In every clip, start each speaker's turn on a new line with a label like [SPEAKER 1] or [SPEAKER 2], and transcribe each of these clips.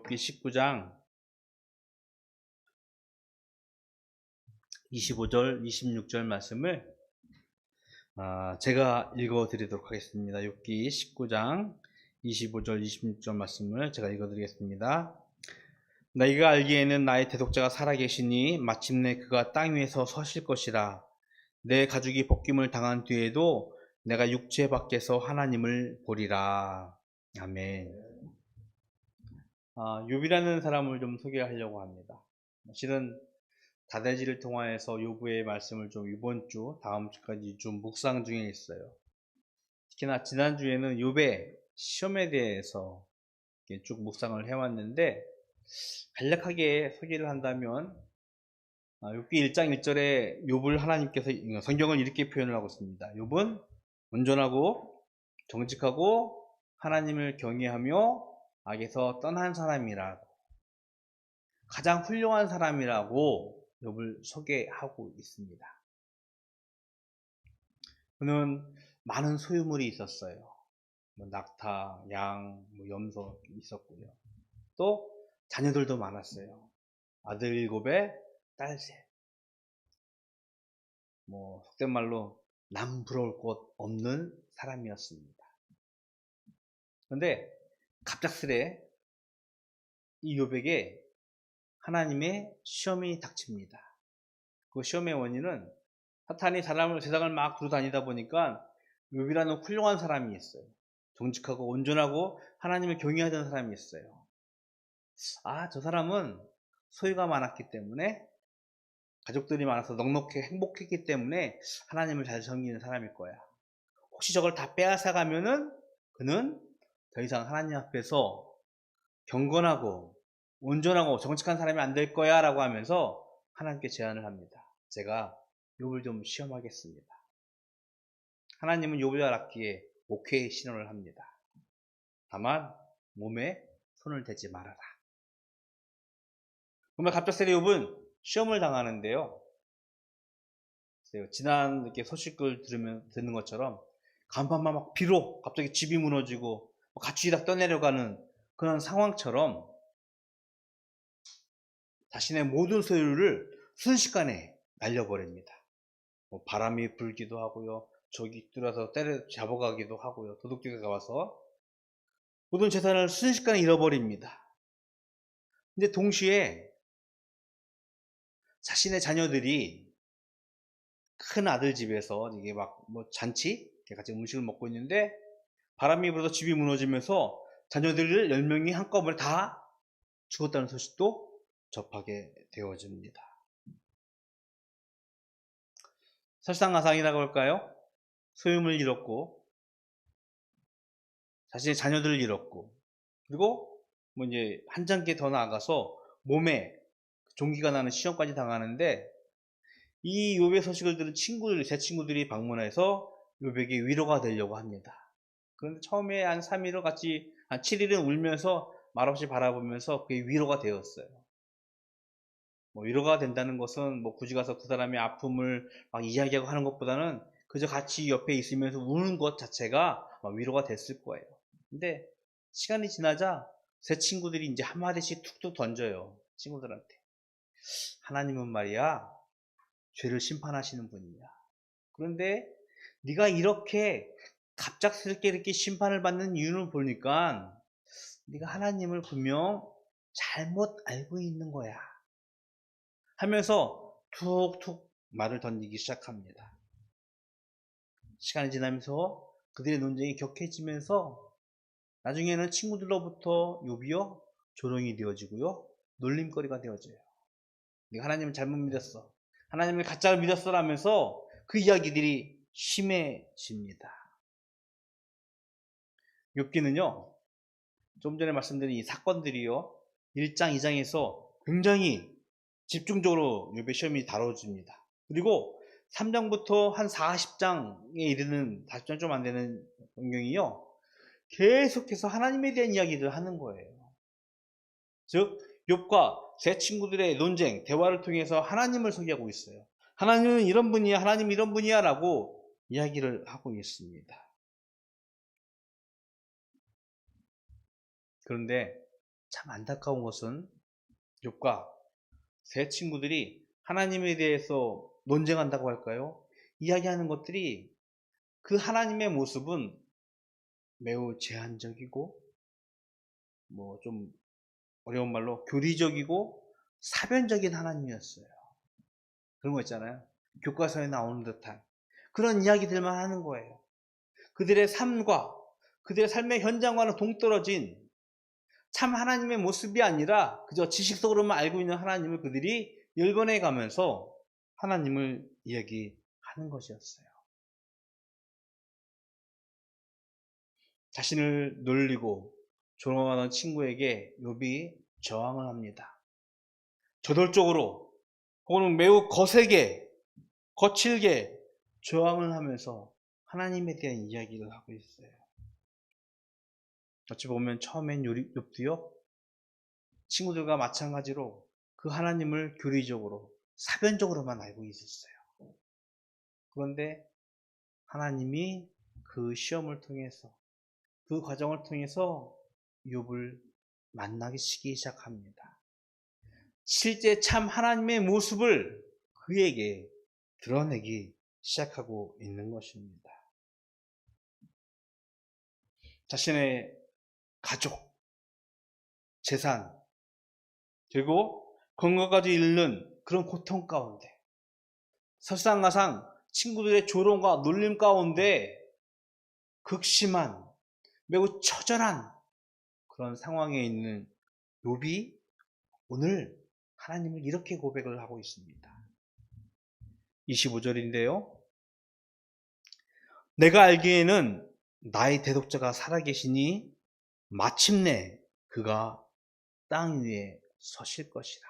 [SPEAKER 1] 욥기 19장 25절, 26절 말씀을 제가 읽어 드리도록 하겠습니다. 욥기 19장 25절, 26절 말씀을 제가 읽어 드리겠습니다. 너희가 알기에는 나의 대독자가 살아계시니 마침내 그가 땅 위에서 서실 것이라. 내 가죽이 벗김을 당한 뒤에도 내가 육체 밖에서 하나님을 보리라. 아멘. 욥이라는 사람을 좀 소개하려고 합니다. 사실은 다대지를 통하여서 욥의 말씀을 좀 이번 주, 다음 주까지 좀 묵상 중에 있어요. 특히나 지난주에는 욥의 시험에 대해서 쭉 묵상을 해왔는데, 간략하게 소개를 한다면 욥기 1장 1절에 욥을 하나님께서 성경을 이렇게 표현을 하고 있습니다. 욥은 온전하고 정직하고 하나님을 경외하며 악에서 떠난 사람이라고, 가장 훌륭한 사람이라고 욥을 소개하고 있습니다. 그는 많은 소유물이 있었어요. 낙타, 양, 염소 있었고요. 또 자녀들도 많았어요. 아들 7에 딸 3. 속된 말로 남 부러울 곳 없는 사람이었습니다. 그런데 갑작스레 이 욥에게 하나님의 시험이 닥칩니다. 그 시험의 원인은 사탄이 세상을 막 두루다니다 보니까 욥이라는 훌륭한 사람이 있어요. 정직하고 온전하고 하나님을 경외하던 사람이 있어요. 저 사람은 소유가 많았기 때문에, 가족들이 많아서 넉넉히 행복했기 때문에 하나님을 잘 섬기는 사람일 거야. 혹시 저걸 다 빼앗아가면은 그는 더 이상 하나님 앞에서 경건하고 온전하고 정직한 사람이 안 될 거야 라고 하면서 하나님께 제안을 합니다. 제가 욥을 좀 시험하겠습니다. 하나님은 욥을 알았기에 오케이 신호를 합니다. 다만 몸에 손을 대지 말아라. 정말 갑작스레 욥은 시험을 당하는데요. 지난 이렇게 소식을 듣는 것처럼 간밤만 막 비로 갑자기 집이 무너지고 가축이 다 떠내려가는 그런 상황처럼 자신의 모든 소유를 순식간에 날려버립니다. 바람이 불기도 하고요, 적이 뚫어서 때려 잡아가기도 하고요, 도둑들이 와서 모든 재산을 순식간에 잃어버립니다. 근데 동시에 자신의 자녀들이 큰 아들 집에서 이게 잔치 같이 음식을 먹고 있는데 바람이 불어서 집이 무너지면서 자녀들을 10명이 한꺼번에 다 죽었다는 소식도 접하게 되어집니다. 설상가상이라고 할까요? 소유물을 잃었고, 자신의 자녀들을 잃었고, 그리고 이제 한 단계 더 나아가서 몸에 종기가 나는 시험까지 당하는데, 이 욥의 소식을 들은 제 친구들이 방문해서 욥에게 위로가 되려고 합니다. 그런데 처음에 한 3일을 같이, 한 7일은 울면서 말없이 바라보면서 그게 위로가 되었어요. 위로가 된다는 것은 굳이 가서 그 사람의 아픔을 막 이야기하고 하는 것보다는 그저 같이 옆에 있으면서 우는 것 자체가 위로가 됐을 거예요. 근데 시간이 지나자 제 친구들이 이제 한마디씩 툭툭 던져요. 친구들한테. 하나님은 말이야, 죄를 심판하시는 분이야. 그런데 네가 이렇게 갑작스럽게 이렇게 심판을 받는 이유를 보니까 네가 하나님을 분명 잘못 알고 있는 거야 하면서 툭툭 말을 던지기 시작합니다. 시간이 지나면서 그들의 논쟁이 격해지면서 나중에는 친구들로부터 욥이요 조롱이 되어지고요, 놀림거리가 되어져요. 네가 하나님을 잘못 믿었어, 하나님을 가짜로 믿었어라면서 그 이야기들이 심해집니다. 욥기는요, 좀 전에 말씀드린 이 사건들이요 1장 2장에서 굉장히 집중적으로 욥의 시험이 다뤄집니다. 그리고 3장부터 한 40장에 이르는 40장 좀 안 되는 성경이요 계속해서 하나님에 대한 이야기를 하는 거예요. 즉 욥과 제 친구들의 논쟁, 대화를 통해서 하나님을 소개하고 있어요. 하나님은 이런 분이야, 하나님 이런 분이야 라고 이야기를 하고 있습니다. 그런데 참 안타까운 것은 욥과 세 친구들이 하나님에 대해서 논쟁한다고 할까요? 이야기하는 것들이 그 하나님의 모습은 매우 제한적이고 뭐 좀 어려운 말로 교리적이고 사변적인 하나님이었어요. 그런 거 있잖아요. 교과서에 나오는 듯한 그런 이야기들만 하는 거예요. 그들의 삶과 그들의 삶의 현장과는 동떨어진 참 하나님의 모습이 아니라 그저 지식적으로만 알고 있는 하나님을 그들이 열번해 가면서 하나님을 이야기하는 것이었어요. 자신을 놀리고 조롱하던 친구에게 욥이 저항을 합니다. 저돌적으로 혹은 매우 거세게 거칠게 저항을 하면서 하나님에 대한 이야기를 하고 있어요. 어찌 보면 처음엔 욥도요 친구들과 마찬가지로 그 하나님을 교리적으로 사변적으로만 알고 있었어요. 그런데 하나님이 그 시험을 통해서 그 과정을 통해서 욥을 만나시기 시작합니다. 실제 참 하나님의 모습을 그에게 드러내기 시작하고 있는 것입니다. 자신의 가족, 재산, 그리고 건강까지 잃는 그런 고통 가운데 설상가상 친구들의 조롱과 놀림 가운데 극심한 매우 처절한 그런 상황에 있는 욥이 오늘 하나님을 이렇게 고백을 하고 있습니다. 25절인데요. 내가 알기에는 나의 대독자가 살아계시니 마침내 그가 땅 위에 서실 것이라.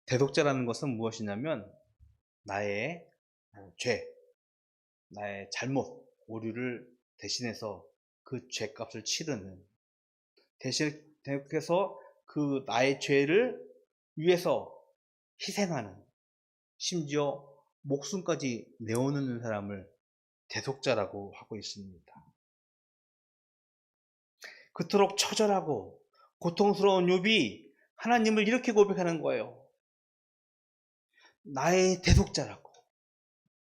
[SPEAKER 1] 대독자라는 것은 무엇이냐면 나의 죄, 나의 잘못, 오류를 대신해서 그 죄값을 치르는 대신해서 그 나의 죄를 위해서 희생하는 심지어 목숨까지 내어놓는 사람을 대속자라고 하고 있습니다. 그토록 처절하고 고통스러운 욥이 하나님을 이렇게 고백하는 거예요. 나의 대속자라고.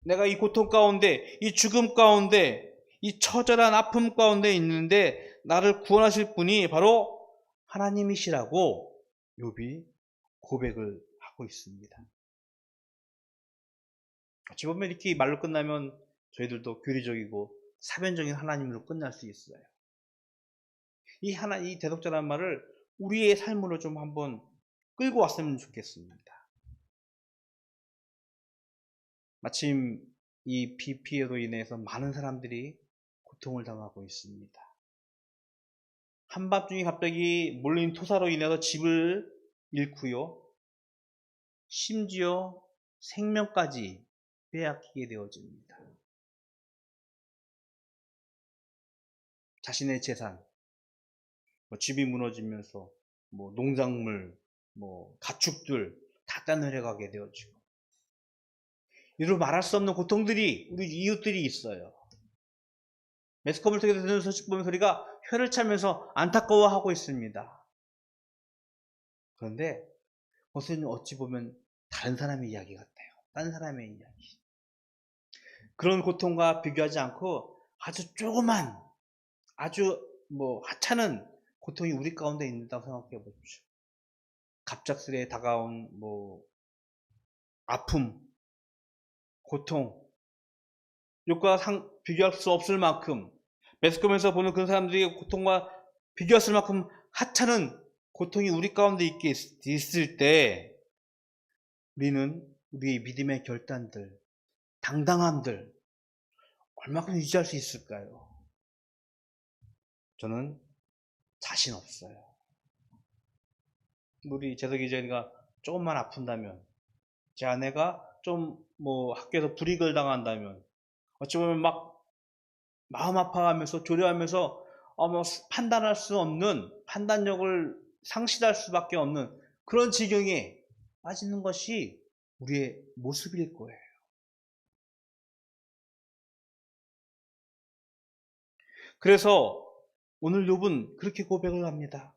[SPEAKER 1] 내가 이 고통 가운데, 이 죽음 가운데, 이 처절한 아픔 가운데 있는데 나를 구원하실 분이 바로 하나님이시라고 욥이 고백을 하고 있습니다. 어찌 보면 이렇게 말로 끝나면 저희들도 교리적이고 사변적인 하나님으로 끝날 수 있어요. 이 대독자라는 말을 우리의 삶으로 좀 한번 끌고 왔으면 좋겠습니다. 마침 이 비 피해로 인해서 많은 사람들이 고통을 당하고 있습니다. 한밤중에 갑자기 몰린 토사로 인해서 집을 잃고요. 심지어 생명까지 빼앗기게 되어집니다. 자신의 재산, 집이 무너지면서 농작물, 가축들 다 따내려가게 되어지고 이루 말할 수 없는 고통들이 우리 이웃들이 있어요. 매스컴을 통해서 듣는 소식 보면 소리가 혀를 차면서 안타까워하고 있습니다. 그런데 그것은 어찌 보면 다른 사람의 이야기 같아요. 다른 사람의 이야기. 그런 고통과 비교하지 않고 아주 조그만, 아주 하찮은 고통이 우리 가운데 있다고 생각해 보십시오. 갑작스레 다가온 아픔, 고통, 이것과 비교할 수 없을 만큼 매스컴에서 보는 그런 사람들의 고통과 비교할 만큼 하찮은 고통이 우리 가운데 있을 때 우리는 우리의 믿음의 결단들, 당당함들 얼마큼 유지할 수 있을까요? 저는 자신 없어요. 우리 재석이 저희가 조금만 아픈다면, 제 아내가 좀 학교에서 불이익을 당한다면, 어찌 보면 막 마음 아파하면서 조려하면서 판단할 수 없는, 판단력을 상실할 수밖에 없는 그런 지경에 빠지는 것이 우리의 모습일 거예요. 그래서 오늘 욥은 그렇게 고백을 합니다.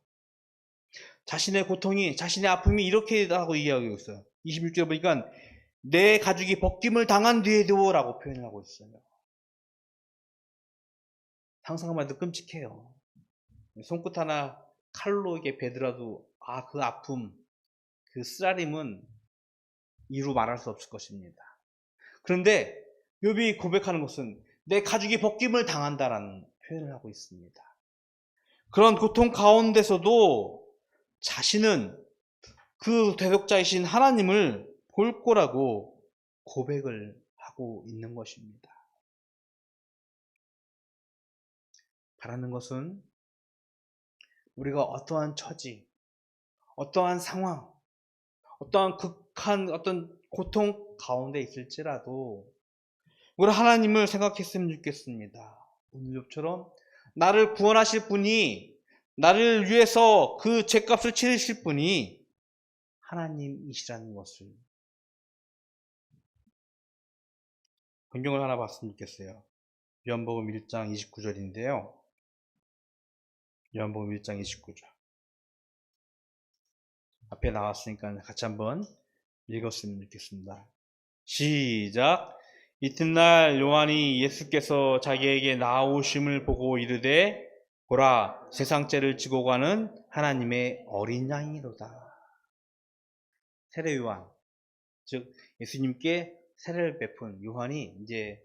[SPEAKER 1] 자신의 고통이, 자신의 아픔이 이렇게 라고 이야기하고 있어요. 26절에 보니까 내 가죽이 벗김을 당한 뒤에도 라고 표현을 하고 있어요. 상상만 해도 끔찍해요. 손끝 하나 칼로 이게 베더라도 그 아픔, 그 쓰라림은 이루 말할 수 없을 것입니다. 그런데 욥이 고백하는 것은 내 가죽이 벗김을 당한다라는 표현을 하고 있습니다. 그런 고통 가운데서도 자신은 그 대속자이신 하나님을 볼 거라고 고백을 하고 있는 것입니다. 바라는 것은 우리가 어떠한 처지, 어떠한 상황, 어떠한 극한 어떤 고통 가운데 있을지라도 우리 하나님을 생각했으면 좋겠습니다. 오늘 욥처럼 나를 구원하실 분이, 나를 위해서 그 죄값을 치르실 분이 하나님이시라는 것을. 성경을 하나 봤으면 좋겠어요. 요한복음 1장 29절인데요. 요한복음 1장 29절. 앞에 나왔으니까 같이 한번 읽었으면 좋겠습니다. 시작. 이튿날 요한이 예수께서 자기에게 나오심을 보고 이르되 보라, 세상죄를 지고 가는 하나님의 어린 양이로다. 세례 요한, 즉 예수님께 세례를 베푼 요한이 이제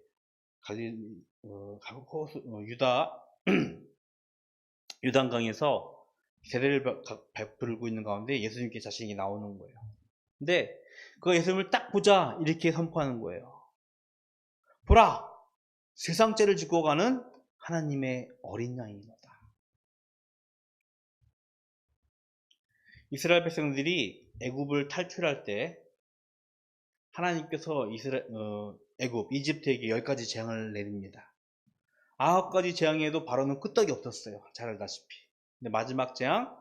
[SPEAKER 1] 유단강에서 세례를 베풀고 있는 가운데 예수님께 자신이 나오는 거예요. 근데 그 예수님을 딱 보자 이렇게 선포하는 거예요. 보라, 세상 죄를 지고 가는 하나님의 어린 양이로다. 이스라엘 백성들이 애굽을 탈출할 때 하나님께서 애굽, 이집트에게 10가지 재앙을 내립니다. 9가지 재앙에도 바로는 끄떡이 없었어요. 잘 알다시피. 근데 마지막 재앙,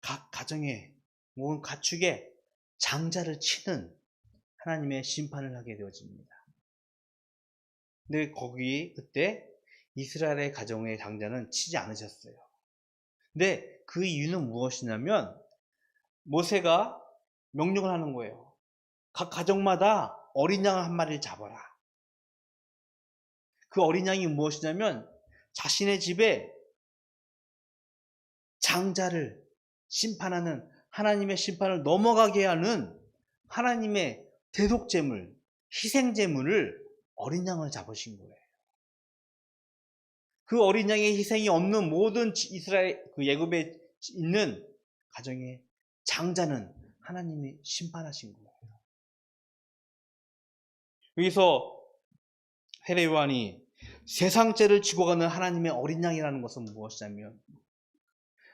[SPEAKER 1] 각 가정에, 모든 가축에 장자를 치는 하나님의 심판을 하게 되어집니다. 근데 그때 이스라엘의 가정의 장자는 치지 않으셨어요. 근데 그 이유는 무엇이냐면 모세가 명령을 하는 거예요. 각 가정마다 어린 양 한 마리를 잡아라. 그 어린 양이 무엇이냐면 자신의 집에 장자를 심판하는, 하나님의 심판을 넘어가게 하는 하나님의 대속제물, 희생제물을 어린 양을 잡으신 거예요. 그 어린 양의 희생이 없는 모든 이스라엘 그 애굽에 있는 가정의 장자는 하나님이 심판하신 거예요. 여기서 세례 요한이 세상죄를 지고 가는 하나님의 어린 양이라는 것은 무엇이냐면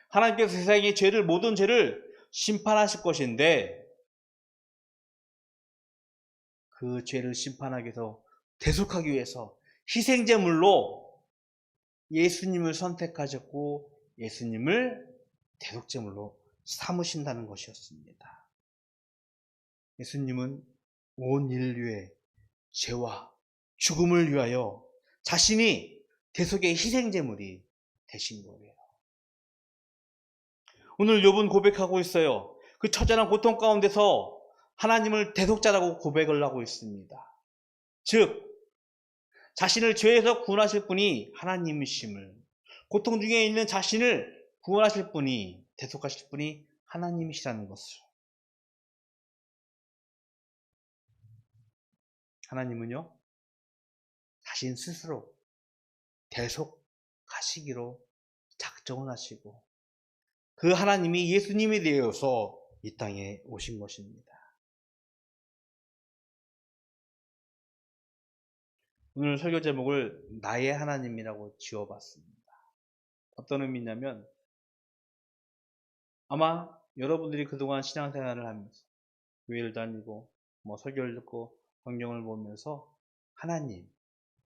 [SPEAKER 1] 하나님께서 세상의 모든 죄를 심판하실 것인데 그 죄를 심판하기 위해서, 대속하기 위해서 희생제물로 예수님을 선택하셨고 예수님을 대속제물로 삼으신다는 것이었습니다. 예수님은 온 인류의 죄와 죽음을 위하여 자신이 대속의 희생제물이 되신 거예요. 오늘 욥은 고백하고 있어요. 그 처절한 고통 가운데서 하나님을 대속자라고 고백을 하고 있습니다. 즉 자신을 죄에서 구원하실 분이 하나님이심을, 고통 중에 있는 자신을 구원하실 분이, 대속하실 분이 하나님이시라는 것을. 하나님은요 자신 스스로 대속하시기로 작정을 하시고 그 하나님이 예수님이 되어서 이 땅에 오신 것입니다. 오늘 설교 제목을 나의 하나님이라고 지어봤습니다. 어떤 의미냐면 아마 여러분들이 그동안 신앙생활을 하면서 교회를 다니고 설교를 듣고 성경을 보면서 하나님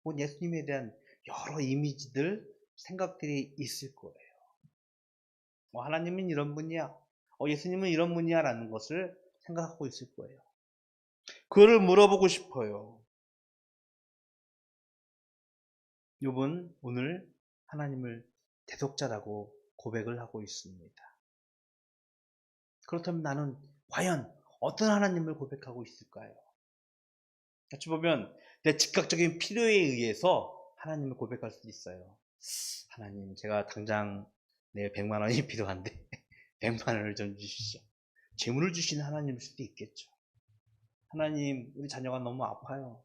[SPEAKER 1] 혹은 예수님에 대한 여러 이미지들, 생각들이 있을 거예요. 하나님은 이런 분이야, 예수님은 이런 분이야 라는 것을 생각하고 있을 거예요. 그거를 물어보고 싶어요. 욥은 오늘 하나님을 대독자라고 고백을 하고 있습니다. 그렇다면 나는 과연 어떤 하나님을 고백하고 있을까요? 같이 보면 내 즉각적인 필요에 의해서 하나님을 고백할 수 있어요. 하나님, 제가 당장 내일 100만 원이 필요한데 100만 원을 좀 주시죠. 재물을 주시는 하나님일 수도 있겠죠. 하나님, 우리 자녀가 너무 아파요.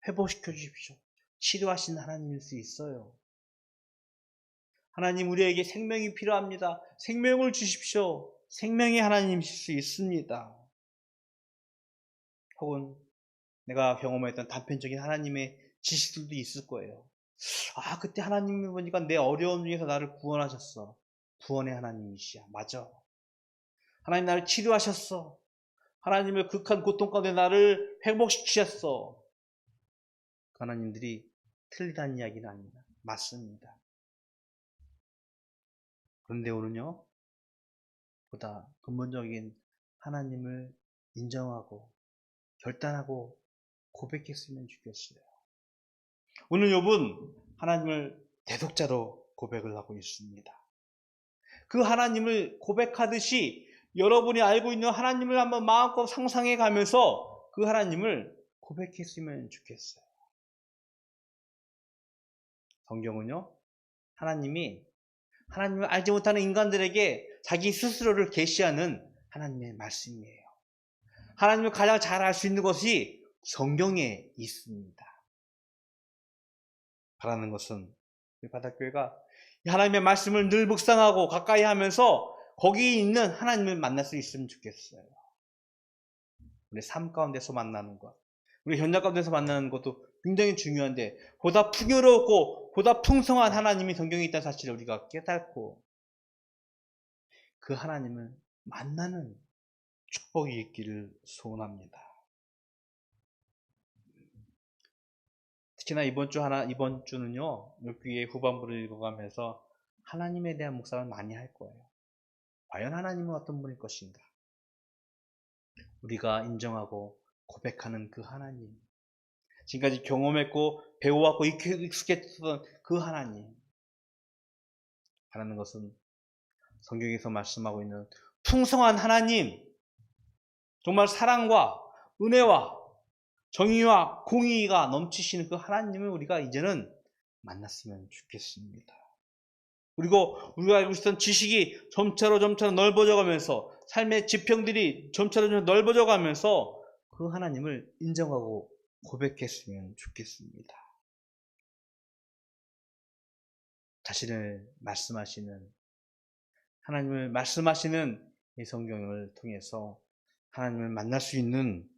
[SPEAKER 1] 회복시켜 주십시오. 치료하시는 하나님일 수 있어요. 하나님, 우리에게 생명이 필요합니다. 생명을 주십시오. 생명의 하나님이실 수 있습니다. 혹은 내가 경험했던 단편적인 하나님의 지식들도 있을 거예요. 아, 그때 하나님이 보니까 내 어려움 중에서 나를 구원하셨어. 구원의 하나님이시야. 맞아. 하나님 나를 치료하셨어. 하나님의 극한 고통 가운데 나를 회복시키셨어. 그 하나님들이 틀리다는 이야기는 아닙니다. 맞습니다. 그런데 오늘요, 보다 근본적인 하나님을 인정하고 결단하고 고백했으면 좋겠어요. 오늘 욥은 하나님을 대독자로 고백을 하고 있습니다. 그 하나님을 고백하듯이 여러분이 알고 있는 하나님을 한번 마음껏 상상해 가면서 그 하나님을 고백했으면 좋겠어요. 성경은요, 하나님을 알지 못하는 인간들에게 자기 스스로를 계시하는 하나님의 말씀이에요. 하나님을 가장 잘 알 수 있는 것이 성경에 있습니다. 바라는 것은 우리 바닷교회가 하나님의 말씀을 늘 묵상하고 가까이 하면서 거기에 있는 하나님을 만날 수 있으면 좋겠어요. 우리 삶 가운데서 만나는 것, 우리 현장 가운데서 만나는 것도 굉장히 중요한데 보다 풍요롭고 보다 풍성한 하나님이 성경에 있다는 사실을 우리가 깨닫고 그 하나님을 만나는 축복이 있기를 소원합니다. 특히나 이번 주는요, 욥기의 후반부를 읽어가면서 하나님에 대한 묵상을 많이 할 거예요. 과연 하나님은 어떤 분일 것인가? 우리가 인정하고 고백하는 그 하나님, 지금까지 경험했고 배워왔고 익숙했던 그 하나님, 하라는 것은 성경에서 말씀하고 있는 풍성한 하나님, 정말 사랑과 은혜와 정의와 공의가 넘치시는 그 하나님을 우리가 이제는 만났으면 좋겠습니다. 그리고 우리가 알고 있었던 지식이 점차로 넓어져 가면서 삶의 지평들이 점차로 넓어져 가면서 그 하나님을 인정하고 고백했으면 좋겠습니다. 자신을 말씀하시는 하나님을 말씀하시는 이 성경을 통해서 하나님을 만날 수 있는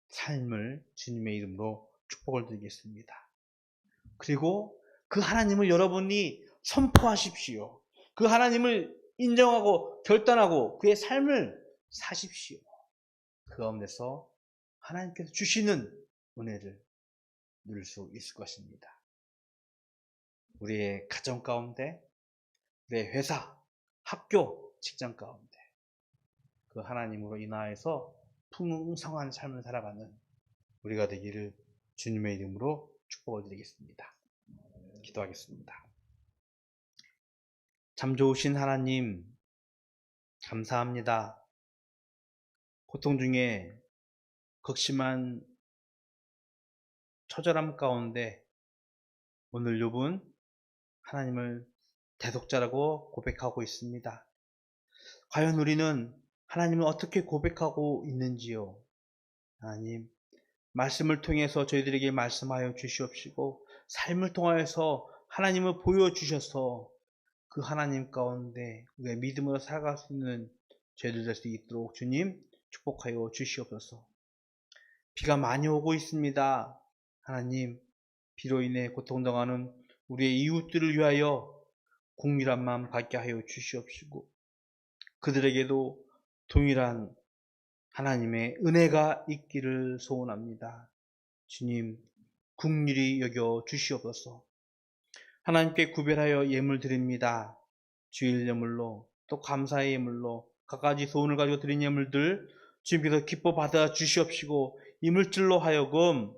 [SPEAKER 1] 삶을 주님의 이름으로 축복을 드리겠습니다. 그리고 그 하나님을 여러분이 선포하십시오. 그 하나님을 인정하고 결단하고 그의 삶을 사십시오. 그 가운데서 하나님께서 주시는 은혜를 누릴 수 있을 것입니다. 우리의 가정 가운데, 우리의 회사, 학교, 직장 가운데 그 하나님으로 인하여서 풍성한 삶을 살아가는 우리가 되기를 주님의 이름으로 축복을 드리겠습니다. 기도하겠습니다. 참 좋으신 하나님, 감사합니다. 고통 중에 극심한 처절함 가운데 오늘 욥은 하나님을 대독자라고 고백하고 있습니다. 과연 우리는 하나님을 어떻게 고백하고 있는지요? 하나님, 말씀을 통해서 저희들에게 말씀하여 주시옵시고 삶을 통하여서 하나님을 보여주셔서 그 하나님 가운데 우리의 믿음으로 살아갈 수 있는 저희들 될 수 있도록 주님 축복하여 주시옵소서. 비가 많이 오고 있습니다. 하나님, 비로 인해 고통당하는 우리의 이웃들을 위하여 공일한 마음 갖게 하여 주시옵시고 그들에게도 동일한 하나님의 은혜가 있기를 소원합니다. 주님, 긍휼히 여겨 주시옵소서. 하나님께 구별하여 예물 드립니다. 주일 예물로 또 감사의 예물로 갖가지 소원을 가지고 드린 예물들 주님께서 기뻐 받아 주시옵시고 이 물질로 하여금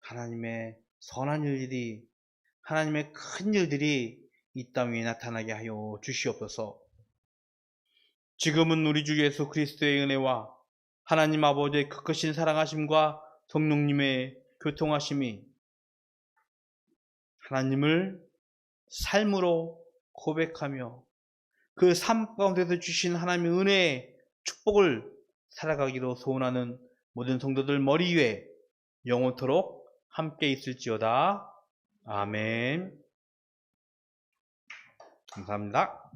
[SPEAKER 1] 하나님의 선한 일들이 하나님의 큰 일들이 이 땅 위에 나타나게 하여 주시옵소서. 지금은 우리 주 예수 그리스도의 은혜와 하나님 아버지의 크크신 사랑하심과 성령님의 교통하심이 하나님을 삶으로 고백하며 그 삶 가운데서 주신 하나님의 은혜의 축복을 살아가기로 소원하는 모든 성도들 머리 위에 영원토록 함께 있을지어다. 아멘. 감사합니다.